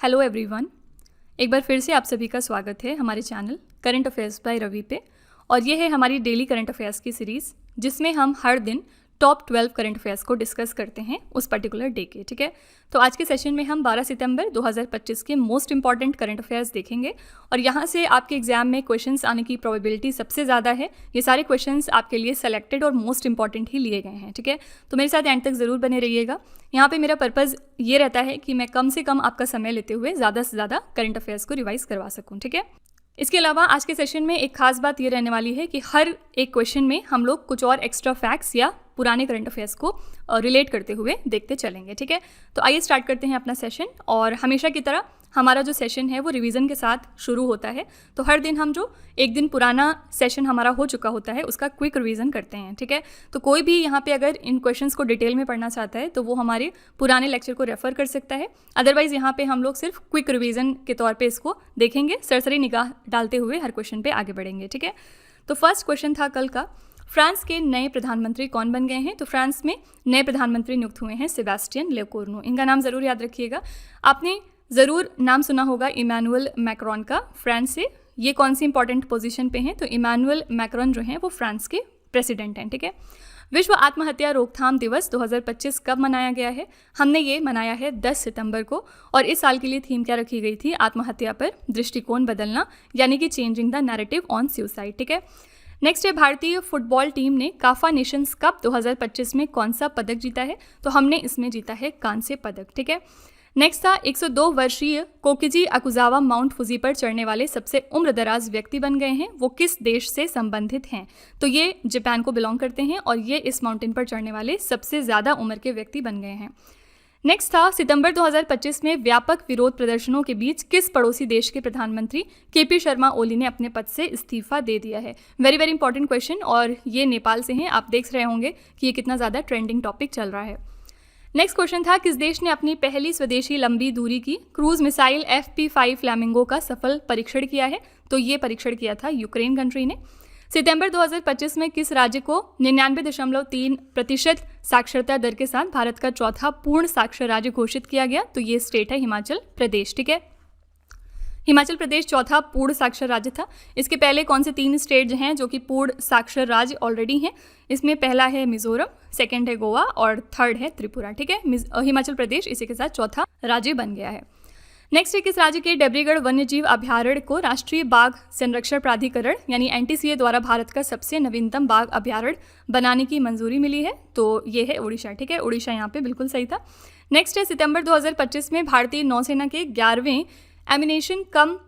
Hello everyone, एक बार फिर से आप सभी का स्वागत है हमारे channel current affairs by Ravi पे। और ये है हमारी डेली करंट अफेयर्स की सीरीज़ जिसमें हम हर दिन टॉप 12 करंट अफेयर्स को डिस्कस करते हैं उस पर्टिकुलर डे के। ठीक है, तो आज के सेशन में हम 12 सितंबर 2025 के मोस्ट इंपॉर्टेंट करंट अफेयर्स देखेंगे और यहाँ से आपके एग्जाम में क्वेश्चंस आने की प्रोबेबिलिटी सबसे ज़्यादा है। ये सारे क्वेश्चंस आपके लिए सेलेक्टेड और मोस्ट इंपॉर्टेंट ही लिए गए हैं। ठीक है, तो मेरे साथ एंड तक ज़रूर बने रहिएगा। यहाँ पे मेरा पर्पज़ ये रहता है कि मैं कम से कम आपका समय लेते हुए ज़्यादा से ज़्यादा करंट अफेयर्स को रिवाइज करवा सकूँ। ठीक है, इसके अलावा आज के सेशन में एक खास बात ये रहने वाली है कि हर एक क्वेश्चन में हम लोग कुछ और एक्स्ट्रा फैक्ट्स या पुराने करंट अफेयर्स को रिलेट करते हुए देखते चलेंगे। ठीक है, तो आइए स्टार्ट करते हैं अपना सेशन। और हमेशा की तरह हमारा जो सेशन है वो रिवीजन के साथ शुरू होता है। तो हर दिन हम जो एक दिन पुराना सेशन हमारा हो चुका होता है उसका क्विक रिवीजन करते हैं। ठीक है, तो कोई भी यहाँ पे अगर इन क्वेश्चंस को डिटेल में पढ़ना चाहता है तो वो हमारे पुराने लेक्चर को रेफर कर सकता है। अदरवाइज यहाँ पे हम लोग सिर्फ क्विक रिवीजन के तौर पे इसको देखेंगे, सरसरी निगाह डालते हुए हर क्वेश्चन पे आगे बढ़ेंगे। ठीक है, तो फर्स्ट क्वेश्चन था कल का, फ्रांस के नए प्रधानमंत्री कौन बन गए हैं। तो फ्रांस में नए प्रधानमंत्री नियुक्त हुए हैं सेबास्टियन लेकोर्नो। इनका नाम ज़रूर याद रखिएगा। आपने ज़रूर नाम सुना होगा इमैनुअल मैक्रोन का, फ्रांस से। ये कौन सी इंपॉर्टेंट पोजीशन पे हैं? तो इमैनुअल मैक्रोन जो हैं वो फ्रांस के प्रेसिडेंट हैं। ठीक है, विश्व आत्महत्या रोकथाम दिवस 2025 कब मनाया गया है? हमने ये मनाया है 10 सितंबर को। और इस साल के लिए थीम क्या रखी गई थी? आत्महत्या पर दृष्टिकोण बदलना, यानी कि changing the narrative on suicide. ठीक है, नेक्स्ट है, भारतीय फुटबॉल टीम ने काफा नेशंस कप 2025 में कौन सा पदक जीता है? तो हमने इसमें जीता है कांस्य पदक। ठीक है, नेक्स्ट था, 102 वर्षीय कोकिजी अकुजावा माउंट फुजी पर चढ़ने वाले सबसे उम्रदराज व्यक्ति बन गए हैं। वो किस देश से संबंधित हैं? तो ये जापान को बिलोंग करते हैं और ये इस माउंटेन पर चढ़ने वाले सबसे ज़्यादा उम्र के व्यक्ति बन गए हैं। नेक्स्ट था, सितंबर 2025 में व्यापक विरोध प्रदर्शनों के बीच किस पड़ोसी देश के प्रधानमंत्री केपी शर्मा ओली ने अपने पद से इस्तीफा दे दिया है? वेरी वेरी इंपॉर्टेंट क्वेश्चन, और ये नेपाल से हैं। आप देख रहे होंगे कि ये कितना ज़्यादा ट्रेंडिंग टॉपिक चल रहा है। नेक्स्ट क्वेश्चन था, किस देश ने अपनी पहली स्वदेशी लंबी दूरी की क्रूज मिसाइल FP5 फ्लैमिंगो का सफल परीक्षण किया है? तो ये परीक्षण किया था यूक्रेन कंट्री ने। सितंबर 2025 में किस राज्य को 99.3% साक्षरता दर के साथ भारत का चौथा पूर्ण साक्षर राज्य घोषित किया गया? तो ये स्टेट है हिमाचल प्रदेश। ठीक है, हिमाचल प्रदेश चौथा पूर्ण साक्षर राज्य था। इसके पहले कौन से 3 स्टेट हैं जो कि पूर्ण साक्षर राज्य ऑलरेडी हैं? इसमें पहला है मिजोरम, सेकंड है गोवा और थर्ड है त्रिपुरा। ठीक है, हिमाचल प्रदेश इसी के साथ चौथा राज्य बन गया है। नेक्स्ट है, किस राज्य के डेब्रीगढ़ वन्यजीव अभ्यारण्य को राष्ट्रीय बाघ संरक्षण प्राधिकरण यानी NTCA द्वारा भारत का सबसे नवीनतम बाघ अभ्यारण्य बनाने की मंजूरी मिली है? तो ये है उड़ीसा। ठीक है, उड़ीसा यहाँ पे बिल्कुल सही था। नेक्स्ट है, सितंबर 2025 में भारतीय नौसेना के 11वें एमिनेशन कम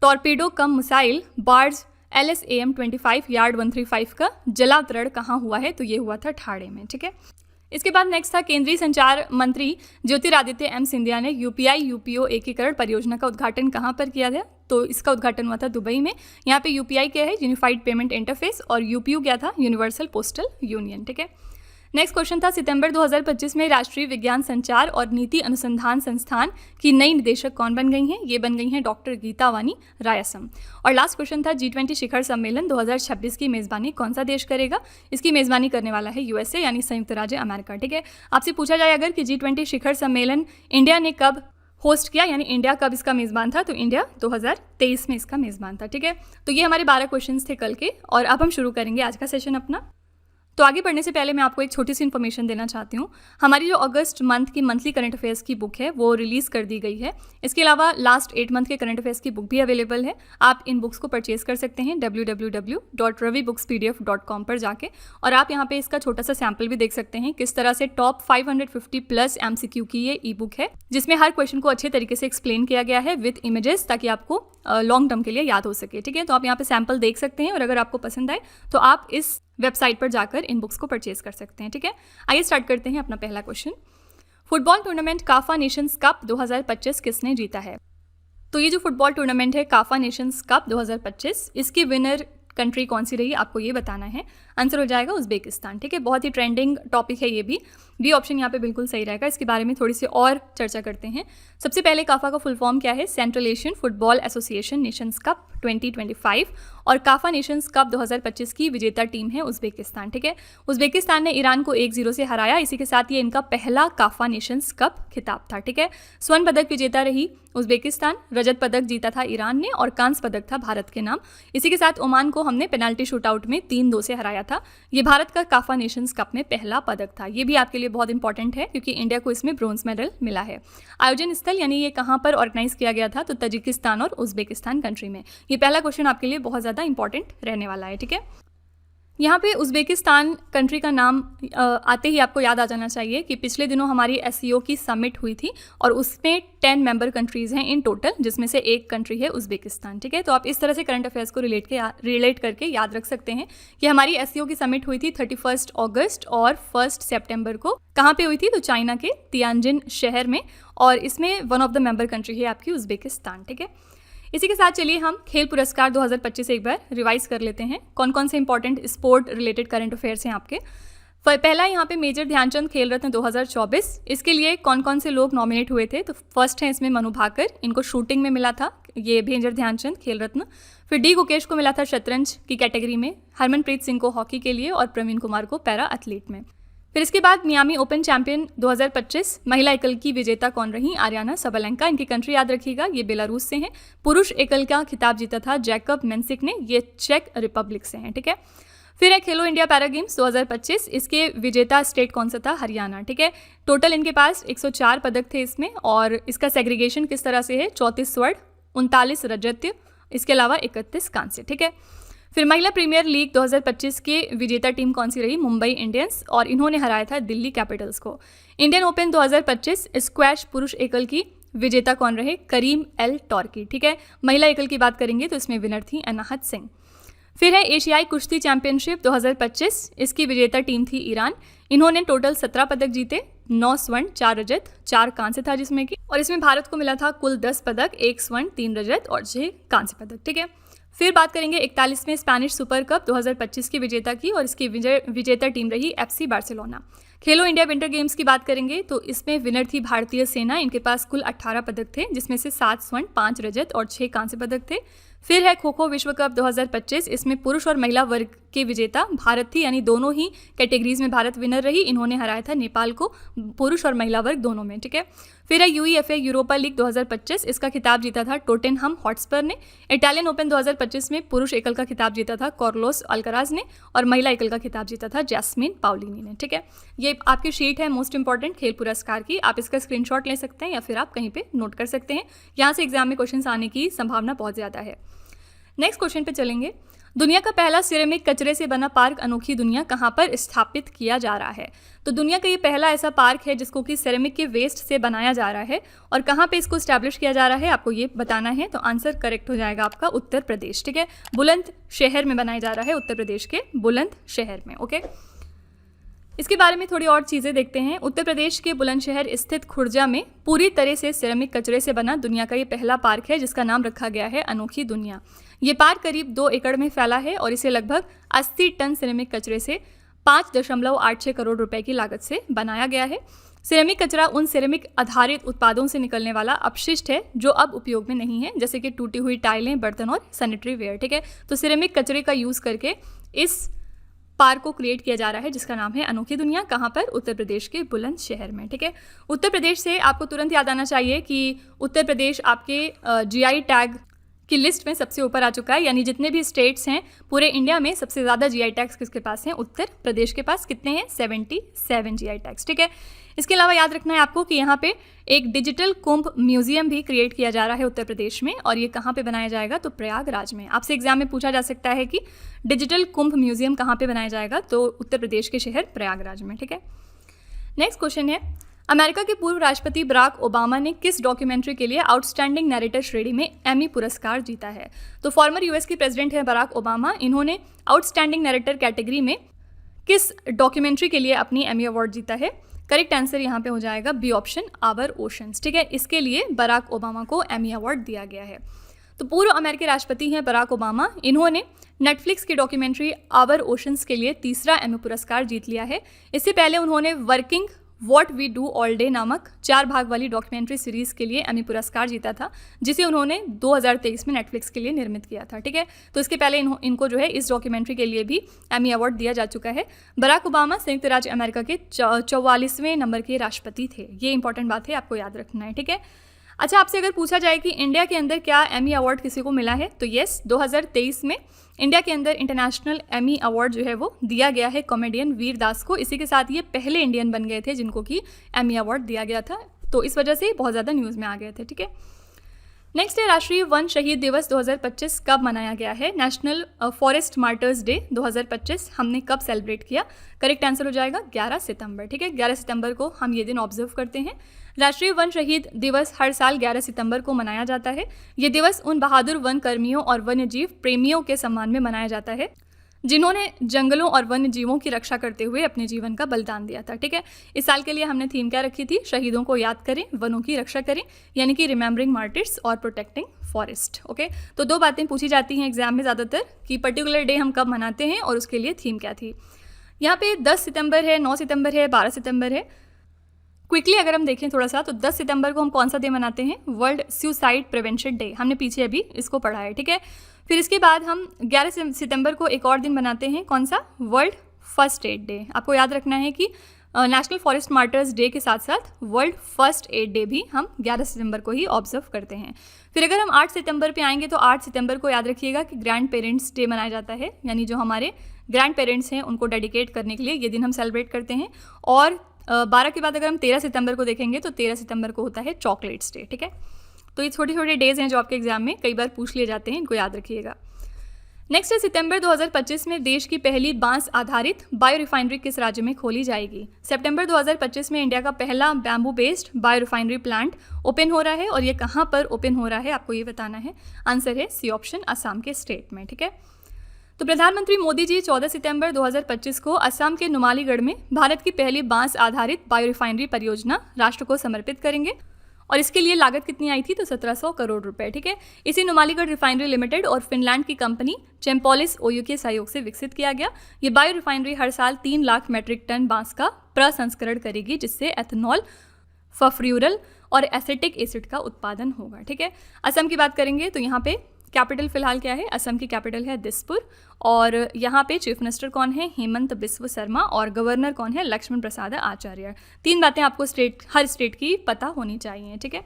टॉर्पीडो कम मिसाइल बार्ज LSAM-25 यार्ड 135 का जलावतरण कहाँ हुआ है? तो ये हुआ था ठाणे में। ठीक है, इसके बाद नेक्स्ट था, केंद्रीय संचार मंत्री ज्योतिरादित्य M सिंधिया ने UPI UPO एकीकरण परियोजना का उद्घाटन कहाँ पर किया गया? तो इसका उद्घाटन हुआ था दुबई में। यहाँ पे UPI क्या है? यूनिफाइड पेमेंट इंटरफेस, और UPO क्या था? Universal postal union. ठीक है, नेक्स्ट क्वेश्चन था, सितंबर 2025 में राष्ट्रीय विज्ञान संचार और नीति अनुसंधान संस्थान की नई निदेशक कौन बन गई हैं? ये बन गई हैं डॉक्टर गीता वानी रायसम। और लास्ट क्वेश्चन था, G20 शिखर सम्मेलन 2026 की मेज़बानी कौन सा देश करेगा? इसकी मेज़बानी करने वाला है USA यानी संयुक्त राज्य अमेरिका। ठीक है, आपसे पूछा जाए अगर कि G20 शिखर सम्मेलन इंडिया ने कब होस्ट किया, यानी इंडिया कब इसका मेज़बान था? तो इंडिया 2023 में इसका मेज़बान था। ठीक है, तो ये हमारे 12 क्वेश्चन थे कल के, और अब हम शुरू करेंगे आज का सेशन अपना। तो आगे बढ़ने से पहले मैं आपको एक छोटी सी इन्फॉर्मेशन देना चाहती हूँ। हमारी जो अगस्त मंथ की मंथली करंट अफेयर्स की बुक है वो रिलीज़ कर दी गई है। इसके अलावा लास्ट 8 मंथ के करंट अफेयर्स की बुक भी अवेलेबल है। आप इन बुक्स को परचेज कर सकते हैं www.ravibookspdf.com पर जाके। और आप यहाँ पे इसका छोटा सा सैम्पल भी देख सकते हैं किस तरह से टॉप 550+ MCQ की ये ई बुक है, जिसमें हर क्वेश्चन को अच्छे तरीके से एक्सप्लेन किया गया है विद इमेजेस, ताकि आपको लॉन्ग टर्म के लिए याद हो सके। ठीक है, तो आप यहाँ पे सैम्पल देख सकते हैं, और अगर आपको पसंद आए तो आप इस वेबसाइट पर जाकर इन बुक्स को परचेज कर सकते हैं। ठीक है, आइए स्टार्ट करते हैं अपना पहला question. Football tournament CAFA nations cup 2025 किसने जीता है? तो ये जो फुटबॉल टूर्नामेंट है काफा नेशंस कप 2025, इसकी विनर कंट्री कौन सी रही आपको ये बताना है। आंसर हो जाएगा उज़्बेकिस्तान। ठीक है, बहुत ही ट्रेंडिंग टॉपिक है ये भी। बी ऑप्शन यहाँ पे बिल्कुल सही रहेगा। इसके बारे में थोड़ी सी और चर्चा करते हैं। सबसे पहले काफा का फुल फॉर्म क्या है? Central Asian football association Nations cup 2025, और काफा नेशंस कप 2025 की विजेता टीम है उज़्बेकिस्तान। ठीक है, उज़्बेकिस्तान ने ईरान को 1-0 से हराया। इसी के साथ ये इनका पहला काफा नेशंस कप खिताब था। ठीक है, स्वर्ण पदक विजेता रही उज़्बेकिस्तान, रजत पदक जीता था ईरान ने, और कांस्य पदक था भारत के नाम। इसी के साथ ओमान को हमने पेनाल्टी शूटआउट में 3-2 से हराया था। ये भारत का काफा नेशंस कप में पहला पदक था। ये भी आपके लिए बहुत इंपॉर्टेंट है क्योंकि इंडिया को इसमें ब्रोंज मेडल मिला है। आयोजन स्थल यानी ये कहाँ पर ऑर्गेनाइज किया गया था? तो तजिकिस्तान और उज़्बेकिस्तान कंट्री में। ये पहला क्वेश्चन आपके लिए बहुत ज़्यादा इंपॉर्टेंट रहने वाला है। ठीक है, यहाँ पे उज़्बेकिस्तान कंट्री का नाम आते ही आपको याद आ जाना चाहिए कि पिछले दिनों हमारी एससीओ की समिट हुई थी और उसमें 10 मेंबर कंट्रीज़ हैं इन टोटल, जिसमें से एक कंट्री है उज़्बेकिस्तान। ठीक है, तो आप इस तरह से करंट अफेयर्स को रिलेट करके याद रख सकते हैं कि हमारी एससीओ की समिट हुई थी 31 अगस्त और 1 सितंबर को। कहाँ पे हुई थी? तो चाइना के तियानजिन शहर में, और इसमें one of the member country है आपकी उज़्बेकिस्तान। ठीक है, इसी के साथ चलिए हम खेल पुरस्कार 2025 एक बार रिवाइज कर लेते हैं। कौन कौन से important sport related current affairs हैं आपके। पहला यहाँ पे मेजर ध्यानचंद खेल रत्न 2024। इसके लिए कौन कौन से लोग नॉमिनेट हुए थे? तो फर्स्ट है इसमें मनु भाकर, इनको शूटिंग में मिला था ये मेजर ध्यानचंद खेल रत्न। फिर डी गुकेश को मिला था शतरंज की कैटेगरी में, हरमनप्रीत सिंह को हॉकी के लिए, और प्रवीण कुमार को पैरा एथलीट में। फिर इसके बाद मियामी ओपन चैंपियन 2025 महिला एकल की विजेता कौन रही? Aryna Sabalenka. इनकी कंट्री याद रखिएगा, ये बेलारूस से हैं। पुरुष एकल का खिताब जीता था जैकब मेंसिक ने, ये चेक रिपब्लिक से हैं। ठीक है, फिर है खेलो इंडिया पैरा गेम्स 2025। इसके विजेता स्टेट कौन सा था? हरियाणा। ठीक है, टोटल इनके पास 104 पदक थे इसमें, और इसका सेग्रीगेशन किस तरह से है? 34 स्वर्ण, 39 रजत, इसके अलावा 31 कांस्य। ठीक है, फिर महिला प्रीमियर लीग 2025 के विजेता टीम कौन सी रही? मुंबई इंडियंस, और इन्होंने हराया था दिल्ली कैपिटल्स को। इंडियन ओपन 2025 स्क्वैश पुरुष एकल की विजेता कौन रहे? करीम एल टॉर्की। ठीक है, महिला एकल की बात करेंगे तो इसमें विनर थी अनाहत सिंह। फिर है एशियाई कुश्ती चैंपियनशिप 2025। इसकी विजेता टीम थी ईरान। इन्होंने टोटल 17 पदक जीते, 9 स्वर्ण, 4 रजत, 4 कांस्य था जिसमें कि, और इसमें भारत को मिला था कुल 10 पदक, 1 स्वर्ण, 3 रजत और 6 कांस्य पदक। ठीक है, फिर बात करेंगे 41वें स्पेनिश सुपर कप 2025 की विजेता की, और इसकी विजेता टीम रही FC बार्सिलोना। खेलो इंडिया विंटर गेम्स की बात करेंगे तो इसमें विनर थी भारतीय सेना। इनके पास कुल 18 पदक थे, जिसमें से 7 स्वर्ण, 5 रजत और 6 कांस्य पदक थे। फिर है खो खो विश्व कप 2025। इसमें पुरुष और महिला वर्ग के विजेता भारत थी, यानी दोनों ही कैटेगरीज में भारत विनर रही। इन्होंने हराया था नेपाल को पुरुष और महिला वर्ग दोनों में। ठीक है, फिर है UEFA यूरोपा लीग 2025। इसका खिताब जीता था टोटेनहम हॉटस्पर ने। इटालियन ओपन 2025 में पुरुष एकल का खिताब जीता था कार्लोस अल्कराज ने, और महिला एकल का खिताब जीता था जैस्मिन पाउलिनी ने। ठीक है, ये आपकी शीट है मोस्ट इंपॉर्टेंट खेल पुरस्कार की। आप इसका स्क्रीनशॉट ले सकते हैं या फिर आप कहीं पे नोट कर सकते हैं। यहाँ से एग्जाम में क्वेश्चन आने की संभावना बहुत ज़्यादा है। नेक्स्ट क्वेश्चन पे चलेंगे। दुनिया का पहला सिरेमिक कचरे से बना पार्क अनोखी दुनिया कहाँ पर स्थापित किया जा रहा है? तो दुनिया का ये पहला ऐसा पार्क है जिसको कि सिरेमिक के वेस्ट से बनाया जा रहा है, और कहाँ पे इसको स्टैब्लिश किया जा रहा है आपको ये बताना है। तो आंसर करेक्ट हो जाएगा आपका उत्तर प्रदेश। ठीक है, बुलंद शहर में बनाया जा रहा है, उत्तर प्रदेश के बुलंद शहर में। ओके, इसके बारे में थोड़ी और चीज़ें देखते हैं। उत्तर प्रदेश के बुलंदशहर स्थित खुर्जा में पूरी तरह से सिरेमिक कचरे से बना दुनिया का ये पहला पार्क है, जिसका नाम रखा गया है अनोखी दुनिया। ये पार्क करीब 2 एकड़ में फैला है, और इसे लगभग 80 टन सिरेमिक कचरे से 5.86 करोड़ रुपए की लागत से बनाया गया है। सिरेमिक कचरा उन सिरेमिक आधारित उत्पादों से निकलने वाला अपशिष्ट है जो अब उपयोग में नहीं है, जैसे कि टूटी हुई टाइलें, बर्तन और सैनिटरी वेयर। ठीक है, तो सिरेमिक कचरे का यूज़ करके इस पार्क को क्रिएट किया जा रहा है, जिसका नाम है अनोखी दुनिया। कहाँ पर? उत्तर प्रदेश के बुलंदशहर में। ठीक है, उत्तर प्रदेश से आपको तुरंत याद आना चाहिए कि उत्तर प्रदेश आपके GI टैग की लिस्ट में सबसे ऊपर आ चुका है, यानी जितने भी स्टेट्स हैं पूरे इंडिया में सबसे ज़्यादा GI टैग्स किसके पास हैं? उत्तर प्रदेश के पास। कितने हैं? 77 GI टैग्स। ठीक है, इसके अलावा याद रखना है आपको कि यहाँ पे एक डिजिटल कुंभ म्यूजियम भी क्रिएट किया जा रहा है उत्तर प्रदेश में, और ये कहाँ पे बनाया जाएगा? तो प्रयागराज में। आपसे एग्जाम में पूछा जा सकता है कि डिजिटल कुंभ म्यूजियम कहाँ पे बनाया जाएगा, तो उत्तर प्रदेश के शहर प्रयागराज में। ठीक है, नेक्स्ट क्वेश्चन है, अमेरिका के पूर्व राष्ट्रपति बराक ओबामा ने किस डॉक्यूमेंट्री के लिए आउटस्टैंडिंग नैरेटर श्रेणी में एमी पुरस्कार जीता है? तो फॉर्मर US के प्रेसिडेंट है बराक ओबामा। इन्होंने आउटस्टैंडिंग नैरेटर कैटेगरी में किस डॉक्यूमेंट्री के लिए अपनी एमी अवार्ड जीता है? करेक्ट आंसर यहाँ पे हो जाएगा बी ऑप्शन, आवर ओशंस। ठीक है, इसके लिए बराक ओबामा को एमी अवार्ड दिया गया है। तो पूर्व अमेरिकी राष्ट्रपति हैं बराक ओबामा। इन्होंने नेटफ्लिक्स की डॉक्यूमेंट्री आवर ओशंस के लिए तीसरा एमी पुरस्कार जीत लिया है। इससे पहले उन्होंने working what we do all day नामक 4 भाग वाली डॉक्यूमेंट्री सीरीज़ के लिए एमी पुरस्कार जीता था, जिसे उन्होंने 2023 में नेटफ्लिक्स के लिए निर्मित किया था। ठीक है, तो इसके पहले इनको जो है इस डॉक्यूमेंट्री के लिए भी एमी अवार्ड दिया जा चुका है। बराक ओबामा संयुक्त राज्य अमेरिका के 44वें नंबर के राष्ट्रपति थे। ये इंपॉर्टेंट बात है, आपको याद रखना है। ठीक है, अच्छा, आपसे अगर पूछा जाए कि इंडिया के अंदर क्या एमी अवार्ड किसी को मिला है, तो येस, 2023 में इंडिया के अंदर इंटरनेशनल एमी अवार्ड जो है वो दिया गया है कॉमेडियन वीर दास को। इसी के साथ ये पहले इंडियन बन गए थे जिनको कि एमी अवार्ड दिया गया था, तो इस वजह से बहुत ज़्यादा न्यूज़ में आ गए थे। ठीक है, नेक्स्ट है राष्ट्रीय वन शहीद दिवस 2025 कब मनाया गया है? नेशनल फॉरेस्ट मार्टर्स डे 2025 हमने कब सेलिब्रेट किया? करेक्ट आंसर हो जाएगा 11 सितंबर। ठीक है, 11 सितंबर को हम ये दिन ऑब्जर्व करते हैं। राष्ट्रीय वन शहीद दिवस हर साल 11 सितंबर को मनाया जाता है। ये दिवस उन बहादुर वन कर्मियों और वन्य जीव प्रेमियों के सम्मान में मनाया जाता है जिन्होंने जंगलों और वन्य जीवों की रक्षा करते हुए अपने जीवन का बलिदान दिया था। ठीक है, इस साल के लिए हमने थीम क्या रखी थी? शहीदों को याद करें, वनों की रक्षा करें, यानी कि रिमेंबरिंग मार्टिर्स और प्रोटेक्टिंग फॉरेस्ट। ओके, तो 2 बातें पूछी जाती हैं एग्जाम में ज़्यादातर कि पर्टिकुलर डे हम कब मनाते हैं और उसके लिए थीम क्या थी। यहाँ पे 10 सितंबर है, 9 सितंबर है, 12 सितंबर है। क्विकली अगर हम देखें थोड़ा सा, तो 10 सितंबर को हम कौन सा डे मनाते हैं? World suicide prevention day. हमने पीछे अभी इसको पढ़ा है। ठीक है, फिर इसके बाद हम 11 सितंबर को एक और दिन मनाते हैं, कौन सा? World first aid day. आपको याद रखना है कि नेशनल फॉरेस्ट मार्टर्स डे के साथ साथ वर्ल्ड फर्स्ट एड डे भी हम 11 सितंबर को ही ऑब्जर्व करते हैं। फिर अगर हम 8 सितंबर पे आएंगे तो 8 सितंबर को याद रखिएगा कि ग्रैंड पेरेंट्स डे मनाया जाता है, यानी जो हमारे ग्रैंड पेरेंट्स हैं उनको डेडिकेट करने के लिए ये दिन हम सेलिब्रेट करते हैं। और 12 के बाद अगर हम 13 सितंबर को देखेंगे तो 13 सितंबर को होता है चॉकलेट्स डे। ठीक है, तो ये छोटे छोटे डेज हैं जो आपके एग्जाम में कई बार पूछ लिए जाते हैं, इनको याद रखिएगा। नेक्स्ट है सितंबर 2025 में देश की पहली बांस आधारित बायो रिफाइनरी किस राज्य में खोली जाएगी? सितंबर 2025 में इंडिया का पहला bamboo based bio refinery plant open हो रहा है, और ये कहाँ पर ओपन हो रहा है आपको ये बताना है। आंसर है सी ऑप्शन, असम के स्टेट में। ठीक है, तो प्रधानमंत्री मोदी जी 14 सितंबर 2025 को असम के नुमालीगढ़ में भारत की पहली बांस आधारित बायो रिफाइनरी परियोजना राष्ट्र को समर्पित करेंगे, और इसके लिए लागत कितनी आई थी? तो 1700 करोड़ रुपए। ठीक है, इसे नुमालीगढ़ रिफाइनरी लिमिटेड और फिनलैंड की कंपनी चेम्पोलिस ओयू के सहयोग से विकसित किया गया। ये बायो रिफाइनरी हर साल 3 लाख मेट्रिक टन बांस का प्रसंस्करण करेगी, जिससे एथेनॉल, फफ्यूरल और एसिटिक एसिड का उत्पादन होगा। ठीक है, असम की बात करेंगे तो यहाँ पे कैपिटल फिलहाल क्या है? असम की कैपिटल है दिसपुर, और यहाँ पे चीफ मिनिस्टर कौन है? हेमंत बिस्व शर्मा, और गवर्नर कौन है? लक्ष्मण प्रसाद आचार्य। 3 बातें आपको हर स्टेट की पता होनी चाहिए। ठीक है,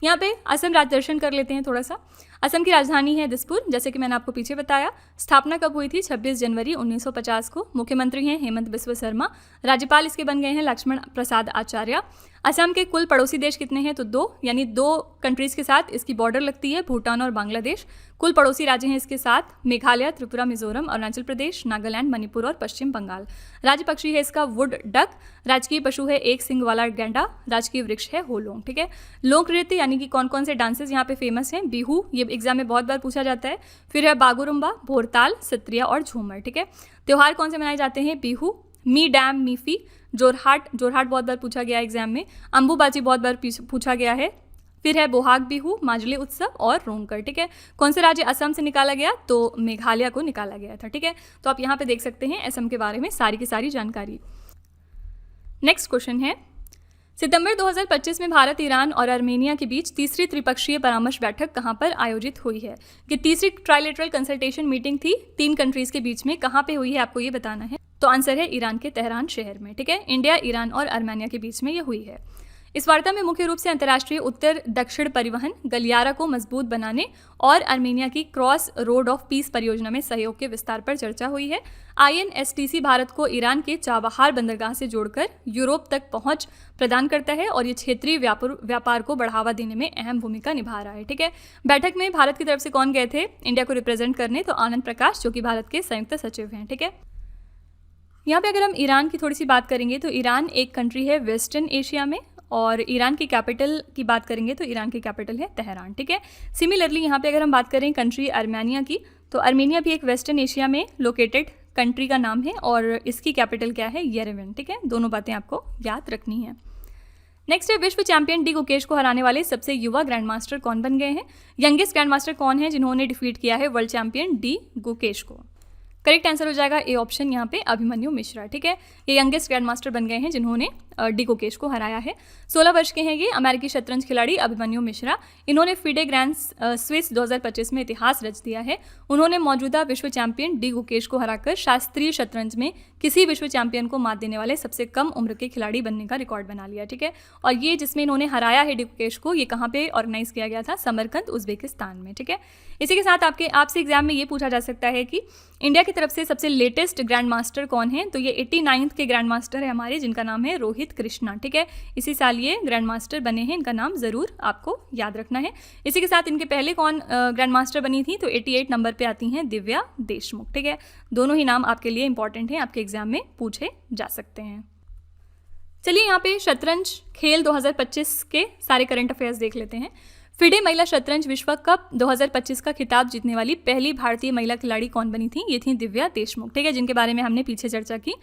यहाँ पे असम राज्य दर्शन कर लेते हैं थोड़ा सा। असम की राजधानी है दिसपुर, जैसे कि मैंने आपको पीछे बताया। स्थापना कब हुई थी? 26 जनवरी 1950 को। मुख्यमंत्री हैं हेमंत बिस्व शर्मा, राज्यपाल इसके बन गए हैं लक्ष्मण प्रसाद आचार्य। असम के कुल पड़ोसी देश कितने हैं? तो 2, यानी 2 कंट्रीज़ के साथ इसकी बॉर्डर लगती है, भूटान और बांग्लादेश। कुल पड़ोसी राज्य हैं इसके साथ मेघालय, त्रिपुरा, मिजोरम, अरुणाचल प्रदेश, नागालैंड, मणिपुर और पश्चिम बंगाल। राज्य पक्षी है इसका वुड डक, राजकीय पशु है एक सिंग वाला गैंडा, राजकीय वृक्ष है होलोंग। ठीक है, लोक नृत्य यानी कि कौन कौन से डांसेस यहाँ पे फेमस हैं? बिहू, ये एग्जाम में बहुत बार पूछा जाता है। फिर है बागुरुम्बा, भोरताल, सत्रिया और झूमर। ठीक है, त्यौहार कौन से मनाए जाते हैं? बिहू, मी डैम, मीफी, जोरहाट बहुत बार पूछा गया एग्जाम में, अंबुबाची बहुत बार पूछा गया है। फिर है बोहाग बिहू, माजले उत्सव और रोंगकर। ठीक है, कौन से राज्य असम से निकाला गया? तो मेघालय को निकाला गया था। ठीक है, तो आप यहाँ पे देख सकते हैं असम के बारे में सारी की सारी जानकारी। नेक्स्ट क्वेश्चन है, सितंबर 2025 में भारत, ईरान और आर्मेनिया के बीच तीसरी त्रिपक्षीय परामर्श बैठक कहाँ पर आयोजित हुई है? कि तीसरी ट्राइलेटरल कंसल्टेशन मीटिंग थी 3 कंट्रीज के बीच में, कहाँ पे हुई है आपको ये बताना है। तो आंसर है ईरान के तेहरान शहर में। ठीक है, इंडिया, ईरान और आर्मेनिया के बीच में ये हुई है। इस वार्ता में मुख्य रूप से अंतर्राष्ट्रीय उत्तर दक्षिण परिवहन गलियारा को मजबूत बनाने और आर्मेनिया की क्रॉस रोड ऑफ पीस परियोजना में सहयोग के विस्तार पर चर्चा हुई है। INSTC भारत को ईरान के चाबहार बंदरगाह से जोड़कर यूरोप तक पहुंच प्रदान करता है, और ये क्षेत्रीय व्यापार को बढ़ावा देने में अहम भूमिका निभा रहा है। ठीक है, बैठक में भारत की तरफ से कौन गए थे इंडिया को रिप्रेजेंट करने? तो आनंद प्रकाश, जो कि भारत के संयुक्त सचिव हैं। ठीक है, यहाँ पे अगर हम ईरान की थोड़ी सी बात करेंगे तो ईरान एक कंट्री है वेस्टर्न एशिया में, और ईरान की कैपिटल की बात करेंगे तो ईरान की कैपिटल है तेहरान। ठीक है, सिमिलरली यहाँ पे अगर हम बात करें कंट्री आर्मेनिया की, तो आर्मेनिया भी एक वेस्टर्न एशिया में लोकेटेड कंट्री का नाम है, और इसकी कैपिटल क्या है? येरेवन। ठीक है, दोनों बातें आपको याद रखनी है। नेक्स्ट है विश्व चैंपियन डी गुकेश को हराने वाले सबसे युवा ग्रैंड मास्टर कौन बन गए हैं। यंगेस्ट ग्रैंड मास्टर कौन है जिन्होंने डिफीट किया है वर्ल्ड चैंपियन डी गुकेश को। करेक्ट आंसर हो जाएगा ए ऑप्शन यहाँ पे अभिमन्यु मिश्रा। ठीक है, ये यंगेस्ट ग्रैंड मास्टर बन गए हैं जिन्होंने डी गुकेश को हराया है। 16 वर्ष के हैं ये अमेरिकी शतरंज खिलाड़ी अभिमन्यु मिश्रा। इन्होंने फिडे ग्रैंड स्विस 2025 में इतिहास रच दिया है। उन्होंने मौजूदा विश्व चैंपियन डी गुकेश को हराकर शास्त्रीय शतरंज में किसी विश्व चैंपियन को मात देने वाले सबसे कम उम्र के खिलाड़ी बनने का रिकॉर्ड बना लिया। ठीक है, और ये जिसमें इन्होंने हराया है डी गुकेश को, ये कहाँ पे ऑर्गेनाइज किया गया था, समरकंद उज्बेकिस्तान में। ठीक है, इसी के साथ आपसे एग्जाम में ये पूछा जा सकता है कि इंडिया की तरफ से सबसे लेटेस्ट ग्रैंड मास्टर कौन है। तो ये 89th के ग्रैंड मास्टर है हमारे, जिनका नाम है रोहित कृष्णा। ठीक है, इसी साल ये ग्रैंड मास्टर बने हैं, इनका नाम जरूर आपको याद रखना है। इसी के साथ इनके पहले कौन ग्रैंड मास्टर बनी थी, तो 88 नंबर पे आती हैं दिव्या देशमुख। ठीक है, दोनों ही नाम आपके लिए इंपॉर्टेंट हैं, आपके एग्जाम में पूछे जा सकते हैं। चलिए यहाँ पे शतरंज खेल 2025 के सारे करंट अफेयर्स देख लेते हैं। फिडे महिला शतरंज विश्व कप 2025 का खिताब जीतने वाली पहली भारतीय महिला खिलाड़ी कौन बनी थी, ये थी दिव्या देशमुख। ठीक है, जिनके बारे में हमने पीछे चर्चा की।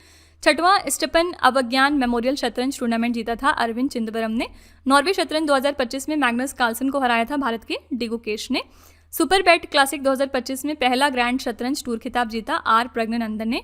6वां स्टेपन अवज्ञान मेमोरियल शतरंज टूर्नामेंट जीता था अरविंद चिदंबरम ने। नॉर्वे शतरंज 2025 में मैग्नस कार्लसन को हराया था भारत के डी गुकेश ने। सुपर बैट क्लासिक 2025 में पहला ग्रैंड शतरंज टूर खिताब जीता आर प्रज्ञानंदन ने।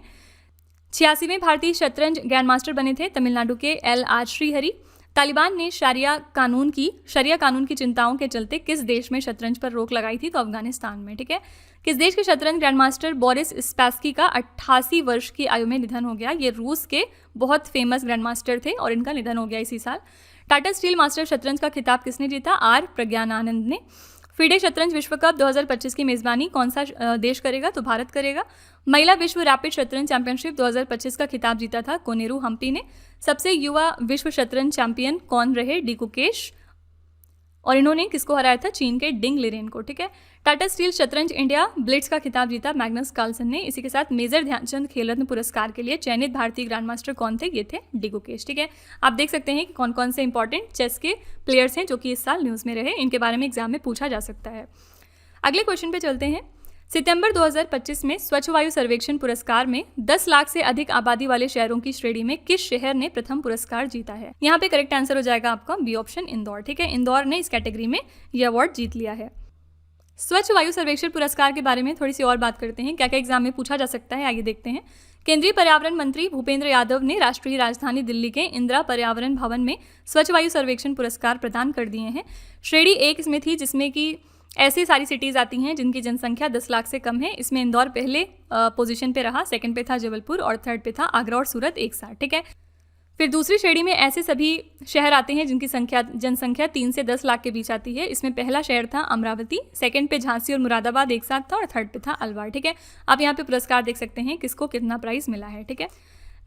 86वें भारतीय शतरंज ग्रैंड मास्टर बने थे तमिलनाडु के एल आर श्रीहरि। तालिबान ने शरिया कानून की चिंताओं के चलते किस देश में शतरंज पर रोक लगाई थी, तो अफगानिस्तान में। ठीक है, किस देश के शतरंज ग्रैंड मास्टर बोरिस स्पासकी का 88 वर्ष की आयु में निधन हो गया। ये रूस के बहुत फेमस ग्रैंड मास्टर थे और इनका निधन हो गया इसी साल। टाटा स्टील मास्टर शतरंज का खिताब किसने जीता, आर प्रज्ञानानंद ने। फिडे शतरंज विश्व कप 2025 की मेजबानी कौन सा देश करेगा, तो भारत करेगा। महिला विश्व रैपिड शतरंज चैंपियनशिप 2025 का खिताब जीता था कोनेरू हम्पी ने। सबसे युवा विश्व शतरंज चैंपियन कौन रहे, डी गुकेश, और इन्होंने किसको हराया था, चीन के डिंग लिरेन को। ठीक है, टाटा स्टील शतरंज इंडिया ब्लिट्स का खिताब जीता मैग्नस कार्लसन ने। इसी के साथ मेजर ध्यानचंद खेल रत्न पुरस्कार के लिए चयनित भारतीय ग्रैंड मास्टर कौन थे, ये थे डी गुकेश। ठीक है, आप देख सकते हैं कि कौन कौन से इंपॉर्टेंट चेस के प्लेयर्स हैं जो कि इस साल न्यूज़ में रहे, इनके बारे में एग्जाम में पूछा जा सकता है। अगले क्वेश्चन पे चलते हैं। सितंबर 2025 में स्वच्छ वायु सर्वेक्षण पुरस्कार में 10 लाख से अधिक आबादी वाले शहरों की श्रेणी में किस शहर ने प्रथम पुरस्कार जीता है। यहाँ पे करेक्ट आंसर हो जाएगा आपका बी ऑप्शन, इंदौर। ठीक है, इंदौर ने इस कैटेगरी में ये अवार्ड जीत लिया है। स्वच्छ वायु सर्वेक्षण पुरस्कार के बारे में थोड़ी सी और बात करते हैं, क्या क्या एग्जाम में पूछा जा सकता है, आइए देखते हैं। केंद्रीय पर्यावरण मंत्री भूपेंद्र यादव ने राष्ट्रीय राजधानी दिल्ली के इंदिरा पर्यावरण भवन में स्वच्छ वायु सर्वेक्षण पुरस्कार प्रदान कर दिए हैं। श्रेणी 1 इसमें थी, जिसमें कि ऐसी सारी सिटीज़ आती हैं जिनकी जनसंख्या 10 लाख से कम है। इसमें इंदौर पहले पोजीशन पे रहा, सेकंड पे था जबलपुर और थर्ड पे था आगरा और सूरत एक साथ। ठीक है, फिर दूसरी श्रेणी में ऐसे सभी शहर आते हैं जिनकी जनसंख्या 3 से 10 लाख के बीच आती है। इसमें पहला शहर था अमरावती, सेकंड पे झांसी और मुरादाबाद एक साथ था और थर्ड पे था अलवार। ठीक है, आप यहाँ पे पुरस्कार देख सकते हैं किसको कितना प्राइस मिला है। ठीक है,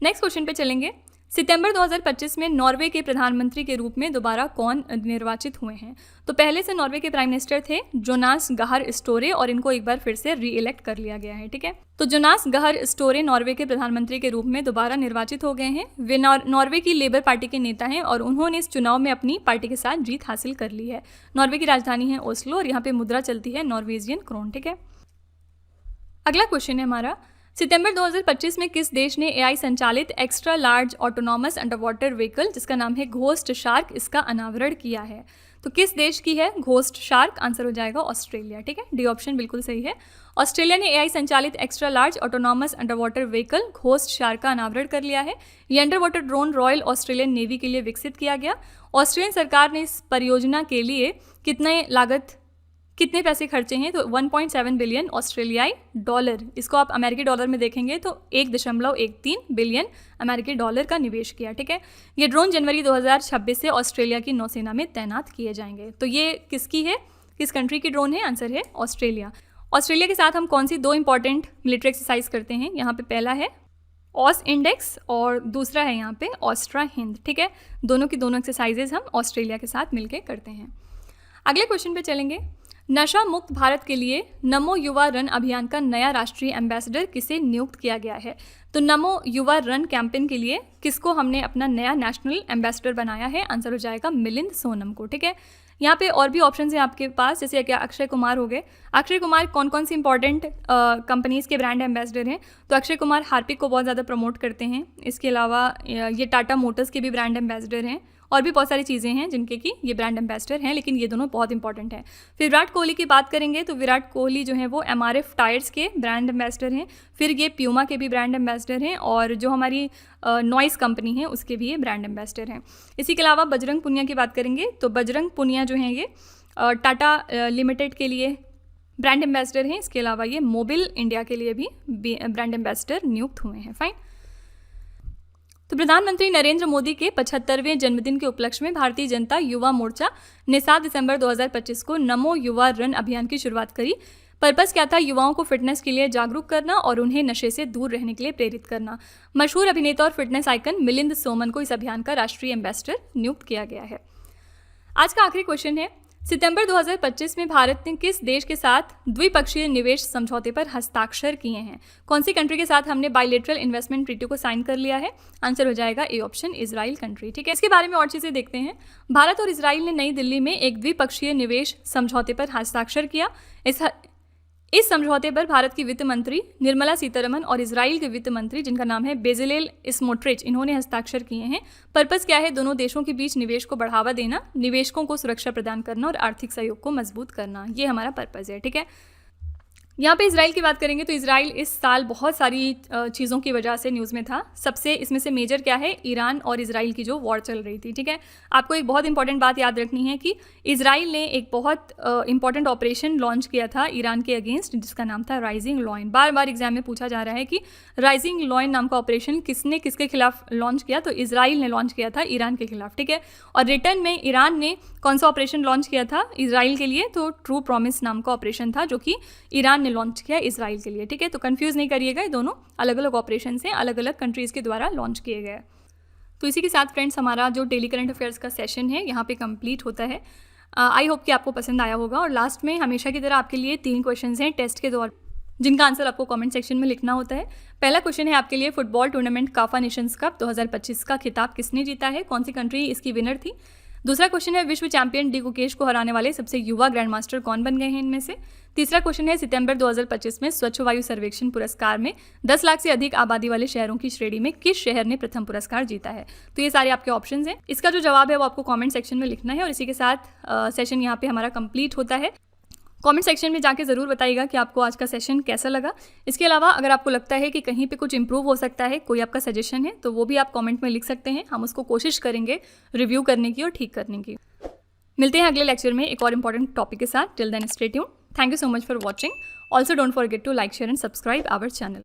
नेक्स्ट क्वेश्चन पे चलेंगे। सितंबर 2025 में नॉर्वे के प्रधानमंत्री के रूप में दोबारा कौन निर्वाचित हुए हैं, तो पहले से नॉर्वे के प्राइम मिनिस्टर थे जोनास गाहर स्टोरे और इनको एक बार फिर से री इलेक्ट कर लिया गया है। ठीक है, तो जोनास गाहर स्टोरे नॉर्वे के प्रधानमंत्री के रूप में दोबारा निर्वाचित हो गए हैं। वे नॉर्वे की लेबर पार्टी के नेता हैं और उन्होंने इस चुनाव में अपनी पार्टी के साथ जीत हासिल कर ली है। नॉर्वे की राजधानी है ओस्लो और यहाँ पे मुद्रा चलती है नॉर्वेजियन क्रोन। ठीक है, अगला क्वेश्चन है हमारा, सितंबर 2025 में किस देश ने एआई संचालित extra large autonomous under water vehicle जिसका नाम है घोस्ट शार्क, इसका अनावरण किया है। तो किस देश की है घोस्ट शार्क, आंसर हो जाएगा ऑस्ट्रेलिया। ठीक है, डी ऑप्शन बिल्कुल सही है। ऑस्ट्रेलिया ने एआई संचालित extra large autonomous under water vehicle ghost shark का अनावरण कर लिया है। ये under water drone royal Australian navy के लिए विकसित किया गया। ऑस्ट्रेलियन सरकार ने इस परियोजना के लिए कितने पैसे खर्चे हैं, तो 1.7 बिलियन ऑस्ट्रेलियाई डॉलर। इसको आप अमेरिकी डॉलर में देखेंगे तो 1.13 बिलियन अमेरिकी डॉलर का निवेश किया। ठीक है, ये ड्रोन जनवरी 2026 से ऑस्ट्रेलिया की नौसेना में तैनात किए जाएंगे। तो ये किसकी है, किस कंट्री की ड्रोन है, आंसर है ऑस्ट्रेलिया। ऑस्ट्रेलिया के साथ हम कौन सी 2 इंपॉर्टेंट मिलिट्री एक्सरसाइज करते हैं, यहाँ पे पहला है ऑस इंडेक्स और दूसरा है यहाँ पे ऑस्ट्रा हिंद। ठीक है, दोनों की दोनों एक्सरसाइजेज हम ऑस्ट्रेलिया के साथ मिलकर करते हैं। अगले क्वेश्चन पे चलेंगे। नशा मुक्त भारत के लिए नमो युवा रन अभियान का नया राष्ट्रीय एम्बेसडर किसे नियुक्त किया गया है, तो नमो युवा रन कैंपेन के लिए किसको हमने अपना नया नेशनल एम्बेसडर बनाया है, आंसर हो जाएगा मिलिंद सोनम को। ठीक है, यहाँ पे और भी ऑप्शन हैं आपके पास, जैसे क्या अक्षय कुमार हो गए। अक्षय कुमार कौन कौन सी इंपॉर्टेंट कंपनीज़ के ब्रांड एम्बेसडर हैं, तो अक्षय कुमार हार्पिक को बहुत ज़्यादा प्रमोट करते हैं। इसके अलावा ये टाटा मोटर्स के भी ब्रांड एम्बेसडर हैं और भी बहुत सारी चीज़ें हैं जिनके कि ये ब्रांड एम्बेसडर हैं, लेकिन ये दोनों बहुत इंपॉर्टेंट हैं। फिर विराट कोहली की बात करेंगे तो विराट कोहली जो है वो MRF टायर्स के ब्रांड एम्बेसडर हैं। फिर ये प्यूमा के भी ब्रांड एम्बेसडर हैं और जो हमारी नॉइस कंपनी है उसके भी ये ब्रांड एम्बेसडर हैं। इसी के अलावा बजरंग पुनिया की बात करेंगे तो बजरंग पुनिया जो हैं ये टाटा लिमिटेड के लिए ब्रांड एम्बेसडर हैं। इसके अलावा ये मोबिल इंडिया के लिए भी ब्रांड एम्बेसडर नियुक्त हुए हैं। फाइन। तो प्रधानमंत्री नरेंद्र मोदी के 75वें जन्मदिन के उपलक्ष्य में भारतीय जनता युवा मोर्चा ने 7 दिसंबर 2025 को नमो युवा रन अभियान की शुरुआत करी। पर्पस क्या था? युवाओं को फिटनेस के लिए जागरूक करना और उन्हें नशे से दूर रहने के लिए प्रेरित करना। मशहूर अभिनेता और फिटनेस आइकन मिलिंद सोमन को इस अभियान का राष्ट्रीय एम्बेसडर नियुक्त किया गया है। आज का आखिरी क्वेश्चन है, सितंबर 2025 में भारत ने किस देश के साथ द्विपक्षीय निवेश समझौते पर हस्ताक्षर किए हैं? कौन सी कंट्री के साथ हमने बायलैटरल इन्वेस्टमेंट ट्रीटी को साइन कर लिया है? आंसर हो जाएगा ए ऑप्शन, इजराइल कंट्री। ठीक है, इसके बारे में और चीज़ें देखते हैं। भारत और इजराइल ने नई दिल्ली में एक द्विपक्षीय निवेश समझौते पर हस्ताक्षर किया। इस समझौते पर भारत की वित्त मंत्री निर्मला सीतारमन और इजराइल के वित्त मंत्री जिनका नाम है बेजिलेल स्मोट्रिच, इन्होंने हस्ताक्षर किए हैं। पर्पस क्या है? दोनों देशों के बीच निवेश को बढ़ावा देना, निवेशकों को सुरक्षा प्रदान करना और आर्थिक सहयोग को मजबूत करना, ये हमारा पर्पस है। ठीक है, यहाँ पे इजराइल की बात करेंगे तो इजराइल इस साल बहुत सारी चीज़ों की वजह से न्यूज़ में था। सबसे इसमें से मेजर क्या है? ईरान और इजराइल की जो वॉर चल रही थी। ठीक है, आपको एक बहुत इंपॉर्टेंट बात याद रखनी है कि इजराइल ने एक बहुत इंपॉर्टेंट ऑपरेशन लॉन्च किया था ईरान के अगेंस्ट, जिसका नाम था राइजिंग लॉयन। बार बार एग्जाम में पूछा जा रहा है कि राइजिंग लॉयन नाम का ऑपरेशन किसने किसके खिलाफ लॉन्च किया? तो इजराइल ने लॉन्च किया था ईरान के खिलाफ। ठीक है, और रिटर्न में ईरान ने कौन सा ऑपरेशन लॉन्च किया था इजराइल के लिए? तो ट्रू प्रॉमिस नाम का ऑपरेशन था जो कि ईरान ने लॉन्च किया इजराइल के लिए। ठीक है, तो कंफ्यूज नहीं करिएगा, ये दोनों अलग अलग ऑपरेशन हैं, अलग अलग कंट्रीज़ के द्वारा लॉन्च किए गए। तो इसी के साथ फ्रेंड्स हमारा जो डेली करंट अफेयर्स का सेशन है यहाँ पे कंप्लीट होता है। आई होप कि आपको पसंद आया होगा। और लास्ट में हमेशा की तरह आपके लिए 3 क्वेश्चंस हैं टेस्ट के दौर, जिनका आंसर आपको कमेंट सेक्शन में लिखना होता है। पहला क्वेश्चन है आपके लिए, football tournament CAFA nations cup 2025 का खिताब किसने जीता है? कौन सी कंट्री इसकी विनर थी? दूसरा क्वेश्चन है, विश्व चैंपियन डी गुकेश को हराने वाले सबसे युवा ग्रैंड मास्टर कौन बन गए हैं इनमें से? तीसरा क्वेश्चन है, सितंबर 2025 में स्वच्छ वायु सर्वेक्षण पुरस्कार में 10 लाख से अधिक आबादी वाले शहरों की श्रेणी में किस शहर ने प्रथम पुरस्कार जीता है? तो ये सारे आपके ऑप्शंस हैं। इसका जो जवाब है वो आपको कमेंट सेक्शन में लिखना है। और इसी के साथ सेशन यहाँ पे हमारा कंप्लीट होता है। कमेंट सेक्शन में जाके ज़रूर बताइएगा कि आपको आज का सेशन कैसा लगा। इसके अलावा अगर आपको लगता है कि कहीं पे कुछ इंप्रूव हो सकता है, कोई आपका सजेशन है, तो वो भी आप कमेंट में लिख सकते हैं। हम उसको कोशिश करेंगे रिव्यू करने की और ठीक करने की। मिलते हैं अगले लेक्चर में एक और इम्पॉर्टेंट टॉपिक के साथ। Till then stay tuned. Thank you so much for watching. Also don't forget to like, share and subscribe our channel.